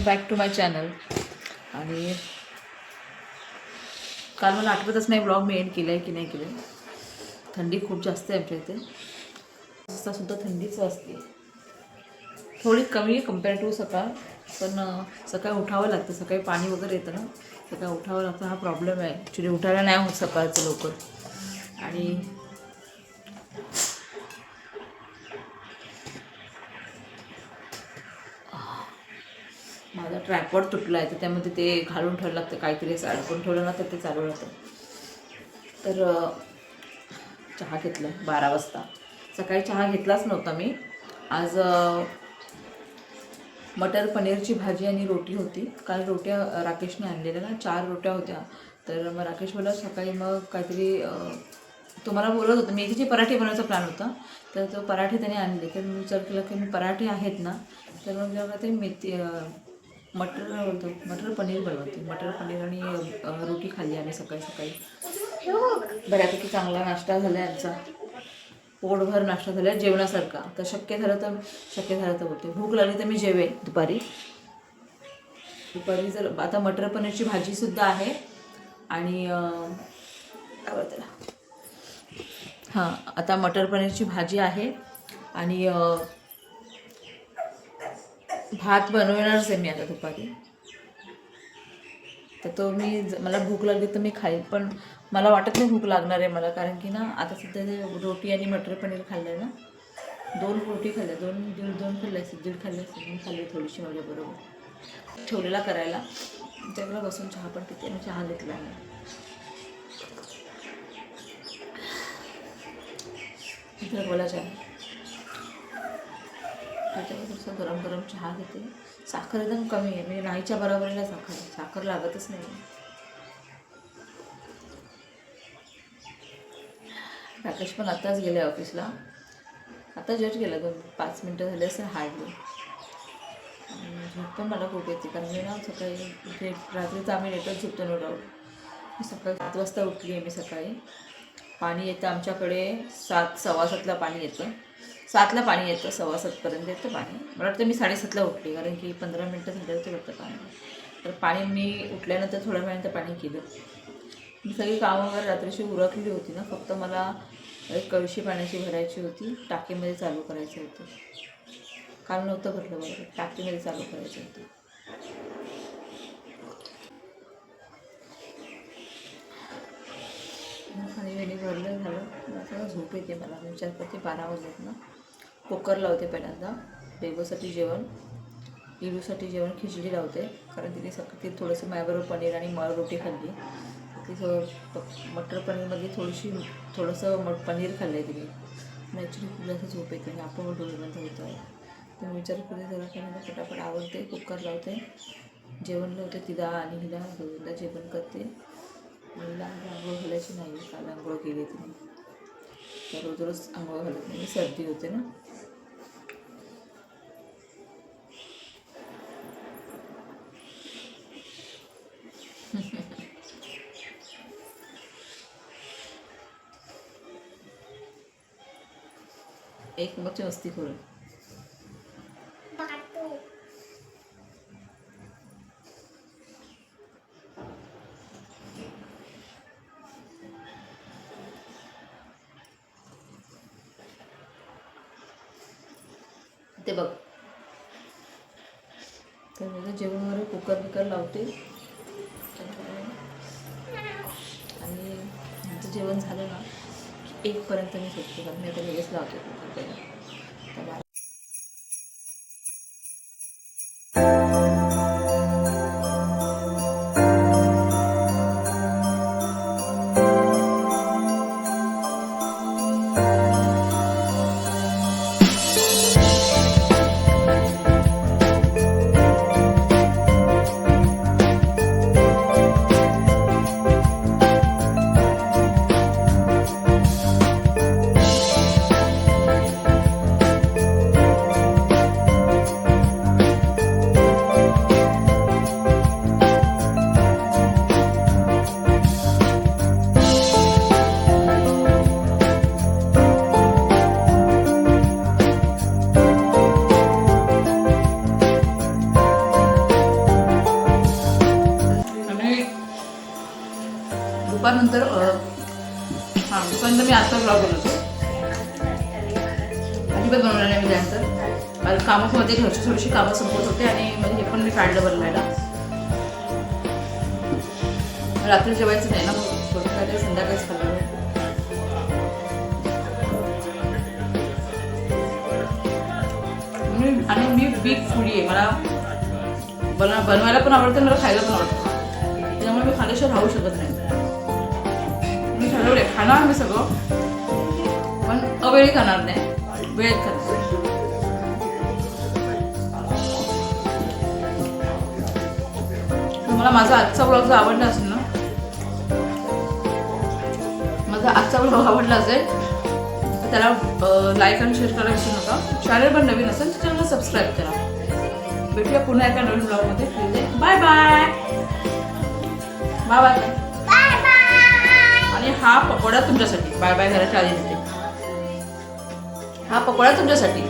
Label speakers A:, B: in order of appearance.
A: Back to my channel. आणि काल मला आठवतच नाही ब्लॉग मी एंड केला आहे की नाही केलं. थंडी खूप जास्त आहे आमच्या इथे. सुद्धा थंडीच असते, थोडी कमी आहे कम्पेअर टू सकाळ. पण सकाळी उठावं लागतं, सकाळी पाणी वगैरे येतं ना, सकाळी उठावं लागतं. हा प्रॉब्लेम आहे ॲक्च्युली, उठायला नाही होत सकाळचं लवकर. आणि माझा ट्रायपॉड तुटला आहे, तर त्यामध्ये ते घालून ठेवायला लागतं, काहीतरी असं अडकून ठेवलं ना तर ते चालू राहतं. तर चहा घेतला 12 वाजता. सकाळी चहा घेतलाच नव्हता मी. आज मटर पनीरची भाजी आणि रोटी होती. काल रोट्या राकेशने आणलेल्या ना, 4 रोट्या होत्या. तर मग राकेश बोलला सकाळी मग काहीतरी तुम्हाला बोलत होतं, मेथीचे पराठे बनवायचा प्लॅन होता. तर तो पराठे त्याने आणले. तर मी विचार केला की मी पराठे आहेत ना, तर मग जेव्हा ते मटर पनीर बनवते. मटर पनीर आणि रोटी खाल्ली आम्ही सकाळी सकाळी. बऱ्यापैकी चांगला नाश्ता झाला आमचा, पोटभर नाश्ता झाला जेवणासारखा. तर शक्य झालं तर बोलते, भूक लागली तर मी जेवेन दुपारी. जर आता मटर पनीरची भाजीसुद्धा आहे आणि काय त्याला, हां, आता मटर पनीरची भाजी आहे आणि भात बनवणारच आहे मी आता दुपारी. तर तो मला भूक लागली तर मी खाईल, पण मला वाटत नाही भूक लागणार आहे मला, कारण की ना आता सध्या रोटी आणि मटर पनीर खाल्लं आहे ना. 2 रोटी खाल्ल्या, 2 खाल्ल्या असतील, 1.5 खाल्ल्या असतील. मी खाल्ली थोडीशी माझ्याबरोबर ठेवलेला करायला. त्याला बसून चहा पण पिते आणि चहा घेतला आहे. इथं बोलायचं आहे त्याच्यावर थोडंसं गरम गरम चहा घेते. साखर एकदम कमी आहे, म्हणजे नाहीच्या बरोबरीला साखर लागतच नाही. राकेश पण आत्ताच गेले ऑफिसला, आता जस्ट गेला 2-5 मिनटं झाले असेल हार्डली. झोप पण मला खूप येते कारण मी ना सकाळी रात्रीचं आम्ही लेटच झोपतो नो डाऊट. सकाळी 7 वाजता उठली आहे मी. सकाळी पाणी येतं आमच्याकडे 7-7:15ला पाणी येतं. 7ला पाणी येतं, 7:15पर्यंत येतं पाणी. मला वाटतं मी 7:30ला उठली कारण की 15 मिनटं झाल्यावर ते वाटतं पाणी. तर पाणी मी उठल्यानंतर थोड्या वेळानंतर पाणी केलं. मी सगळी कामं वगैरे रात्रीची उरकली होती ना, फक्त मला एक कळशी पाण्याची भरायची होती, टाकीमध्ये चालू करायचं होतं. काल नव्हतं भरलं बरोबर, टाकीमध्ये चालू करायचं होतं. पाणी वेणी भरलं झालं. सगळं झोप येते मला. विचार करते 12 वाजलेत ना. कुकर लावते पहिल्यांदा, बेबोसाठी जेवण, इलूसाठी जेवण, खिचडी लावते कारण तिने ती थोडंसं माझ्याबरोबर पनीर आणि मळ रोटी खाल्ली. ती मटर पनीरमध्ये थोडंसं पनीर खाल्लं आहे तिने. ॲक्च्युली खूप जास्त झोप येते आणि आपण डोळे बंद होत आहे. तर विचार करते जरा त्यांना फटाफट आवडते, कुकर लावते, जेवण लावते तिला आणि हिला दोघींना जेवण करते. मुलीला आंघोळ घालायची नाही, काल आंघोळ केली तिने. तर रोज रोज आंघोळ घालत नाही, सर्दी होते ना. एक नंबरची मस्ती करू. ते बघ, तर माझं जेवण वगैरे कुकर लावते आणि माझं जेवण झालं ना की 1पर्यंत मी झोपते कारण मी आता लगेच लावते कुकर पहिला. दुपारनंतर दुपारनंतर मी आत्ता ब्लॉग बनवतो. अजिबात बनवलं नाही मी त्यानंतर, कारण कामामध्ये घरची थोडीशी कामं संपत होते आणि म्हणजे हे पण मी काढलं बनवायला. रात्री जेवायचं नाही ना, मग थोडं काय संध्याकाळीच खाल्लं. आणि मी बिग फूडी आहे, मला बनवायला पण आवडतं, मला खायला पण आवडतं. त्यामुळे मी खाण्याशिवाय राहू शकत नाही. मी ठरवले खाणार मी सगळं, पण अवेळी खाणार नाही, वेळेत खाणार. मला माझा आजचा ब्लॉग जर आवडला असेल ना, तर त्याला लाईक आणि शेअर करायला विसरू नका. चॅनल पण नवीन असेल तर चॅनलला सबस्क्राईब करा. भेटूया पुन्हा एका नवीन ब्लॉगमध्ये. Bye bye bye bye. आणि हा पकोडा तुमच्यासाठी. बाय बाय घराच्या आधी देते. हा पकोडा तुमच्यासाठी.